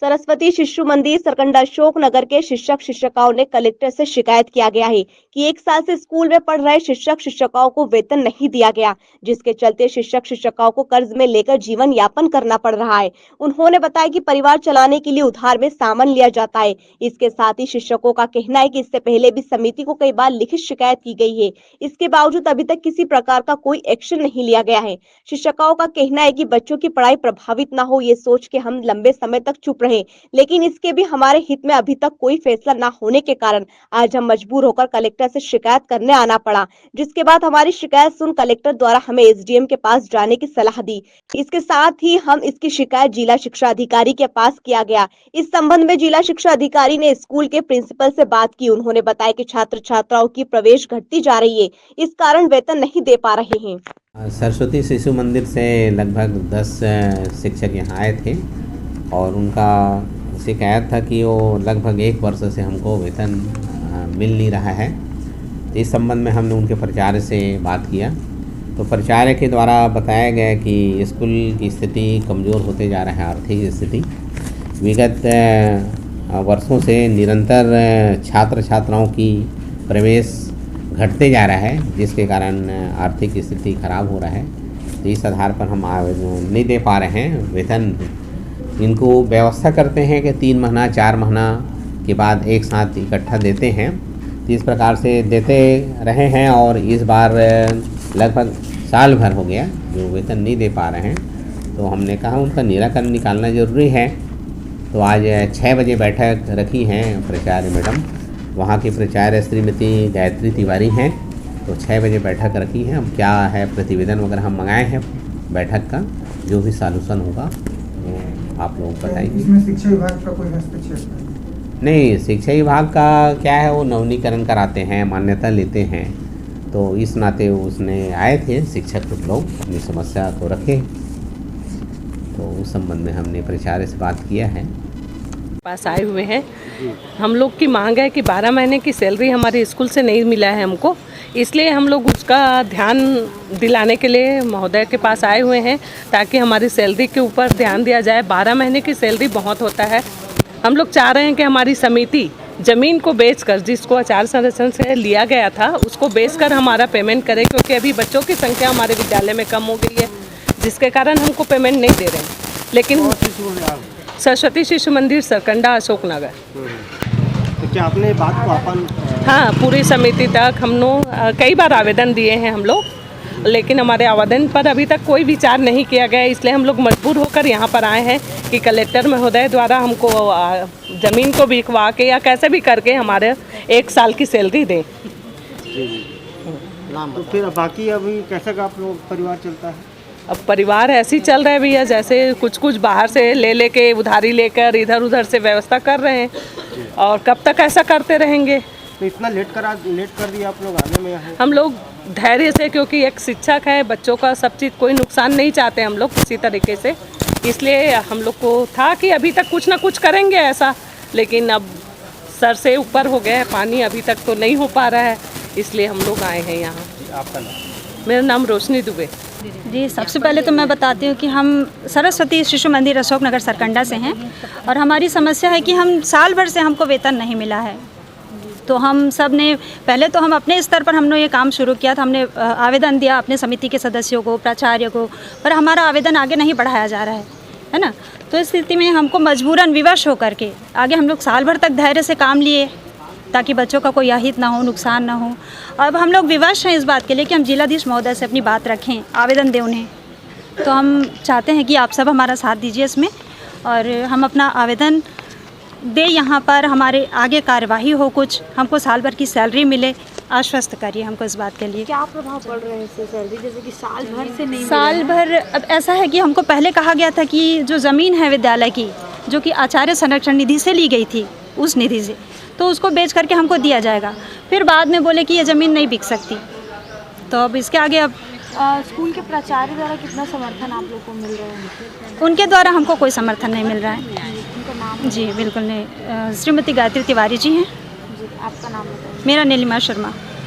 सरस्वती शिशु मंदिर सरकंडा अशोक नगर के शिक्षक शिक्षिकाओं ने कलेक्टर से शिकायत किया गया है कि 1 साल से स्कूल में पढ़ रहे शिक्षक शिक्षिकाओं को वेतन नहीं दिया गया, जिसके चलते शिक्षक शिक्षिकाओं को कर्ज में लेकर जीवन यापन करना पड़ रहा है। उन्होंने बताया कि परिवार चलाने के लिए उधार में सामान लिया जाता है। इसके साथ ही शिक्षकों का कहना है कि इससे पहले भी समिति को कई बार लिखित शिकायत की गई है, इसके बावजूद अभी तक किसी प्रकार का कोई एक्शन नहीं लिया गया है। शिक्षिकाओं का कहना है कि बच्चों की पढ़ाई प्रभावित न हो, ये सोच के हम लंबे समय तक चुप रहे, लेकिन इसके भी हमारे हित में अभी तक कोई फैसला न होने के कारण आज हम मजबूर होकर कलेक्टर से शिकायत करने आना पड़ा, जिसके बाद हमारी शिकायत सुन कलेक्टर द्वारा हमें एसडीएम के पास जाने की सलाह दी। इसके साथ ही हम इसकी शिकायत जिला शिक्षा अधिकारी के पास किया गया। इस संबंध में जिला शिक्षा अधिकारी ने स्कूल के प्रिंसिपल से बात की। उन्होंने बताया कि छात्र छात्राओं की प्रवेश घटती जा रही है, इस कारण वेतन नहीं दे पा रहे हैं। सरस्वती शिशु मंदिर से लगभग 10 शिक्षक यहाँ आए थे और उनका शिकायत था कि वो लगभग 1 वर्ष से हमको वेतन मिल नहीं रहा है। तो इस संबंध में हमने उनके प्राचार्य से बात किया, तो प्राचार्य के द्वारा बताया गया कि स्कूल की स्थिति कमज़ोर होते जा रहा है। आर्थिक स्थिति विगत वर्षों से निरंतर छात्र छात्राओं की प्रवेश घटते जा रहा है, जिसके कारण आर्थिक स्थिति खराब हो रहा है। तो इस आधार पर हम आवेदन नहीं दे पा रहे हैं वेतन। इनको व्यवस्था करते हैं कि 3 महीना 4 महीना के बाद एक साथ इकट्ठा देते हैं, तो इस प्रकार से देते रहे हैं और इस बार लगभग साल भर हो गया जो वेतन नहीं दे पा रहे हैं। तो हमने कहा उनका निराकरण निकालना ज़रूरी है। तो आज 6 बजे बैठक रखी है प्राचार्य मैडम, वहाँ की प्राचार्य श्रीमती गायत्री तिवारी हैं। तो 6 बजे बैठक रखी है। अब क्या है प्रतिवेदन वगैरह हम मंगाए हैं बैठक का, जो भी सॉल्यूशन होगा तो आप लोग बताएंगे। इसमें शिक्षा विभाग का कोई हस्तक्षेप नहीं, शिक्षा विभाग का क्या है, वो नवीनीकरण कराते हैं, मान्यता लेते हैं। तो इस नाते उसने आए थे शिक्षक लोग, अपनी समस्या को रखे, तो उस संबंध में हमने प्राचार्य से बात किया है। पास आए हुए हैं। हम लोग की मांग है कि 12 महीने की सैलरी हमारे स्कूल से नहीं मिला है हमको, इसलिए हम लोग उसका ध्यान दिलाने के लिए महोदय के पास आए हुए हैं, ताकि हमारी सैलरी के ऊपर ध्यान दिया जाए। 12 महीने की सैलरी बहुत होता है। हम लोग चाह रहे हैं कि हमारी समिति ज़मीन को बेचकर, जिसको आचार संरक्षण से लिया गया था, उसको बेचकर हमारा पेमेंट करे, क्योंकि अभी बच्चों की संख्या हमारे विद्यालय में कम हो गई है, जिसके कारण हमको पेमेंट नहीं दे रहे हैं। लेकिन सरस्वती शिशु मंदिर सरकंडा अशोक नगर। तो क्या आपने बात को अपन हाँ, पूरी समिति तक हम लोग कई बार आवेदन दिए हैं हम लोग, लेकिन हमारे आवेदन पर अभी तक कोई विचार नहीं किया गया। इसलिए हम लोग मजबूर होकर यहाँ पर आए हैं कि कलेक्टर महोदय द्वारा हमको ज़मीन को बिकवा के या कैसे भी करके हमारे 1 साल की सैलरी दें। तो फिर बाकी अभी कैसा का आप लोग परिवार चलता है? अब परिवार ऐसे ही चल रहा है भैया, जैसे कुछ बाहर से लेके उधारी लेकर इधर उधर से व्यवस्था कर रहे हैं, और कब तक ऐसा करते रहेंगे। तो इतना लेट कर दिया आप लोग आने में यहाँ? हम लोग धैर्य से, क्योंकि एक शिक्षक है, बच्चों का सब चीज़, कोई नुकसान नहीं चाहते हम लोग किसी तरीके से, इसलिए हम लोग को था कि अभी तक कुछ ना कुछ करेंगे ऐसा, लेकिन अब सर से ऊपर हो गया है पानी, अभी तक तो नहीं हो पा रहा है, इसलिए हम लोग आए हैं यहाँ। आपका नाम? मेरा नाम रोशनी दुबे। जी, सबसे पहले तो मैं बताती हूँ कि हम सरस्वती शिशु मंदिर अशोक नगर सरकंडा से हैं, और हमारी समस्या है कि हम साल भर से हमको वेतन नहीं मिला है। तो हम सब ने पहले तो हम अपने स्तर पर हमने ये काम शुरू किया था, हमने आवेदन दिया अपने समिति के सदस्यों को, प्राचार्य को, पर हमारा आवेदन आगे नहीं बढ़ाया जा रहा है ना। तो इस स्थिति में हमको मजबूरन विवश होकर के आगे हम लोग साल भर तक धैर्य से काम लिए, ताकि बच्चों का कोई अहित ना हो, नुकसान ना हो। अब हम लोग विवश हैं इस बात के लिए कि हम जिलाधीश महोदय से अपनी बात रखें, आवेदन दें उन्हें। तो हम चाहते हैं कि आप सब हमारा साथ दीजिए इसमें, और हम अपना आवेदन दे, यहाँ पर हमारे आगे कार्यवाही हो, कुछ हमको साल भर की सैलरी मिले। आश्वस्त करिए हमको इस बात के लिए। क्या प्रभाव पड़ रहे हैं इससे सैलरी, जैसे कि साल भर से नहीं? साल भर अब ऐसा है कि हमको पहले कहा गया था कि जो ज़मीन है विद्यालय की, जो कि आचार्य संरक्षण निधि से ली गई थी, उस निधि से, तो उसको बेच करके हमको दिया जाएगा। फिर बाद में बोले कि ये ज़मीन नहीं बिक सकती। तो अब इसके आगे अब स्कूल के प्राचार्य द्वारा कितना समर्थन आप लोग को मिल रहा है? उनके द्वारा हमको कोई समर्थन नहीं मिल रहा है। उनका नाम? जी बिल्कुल नहीं। श्रीमती गायत्री तिवारी जी हैं। जी, आपका नाम बताइए। मेरा नीलिमा शर्मा।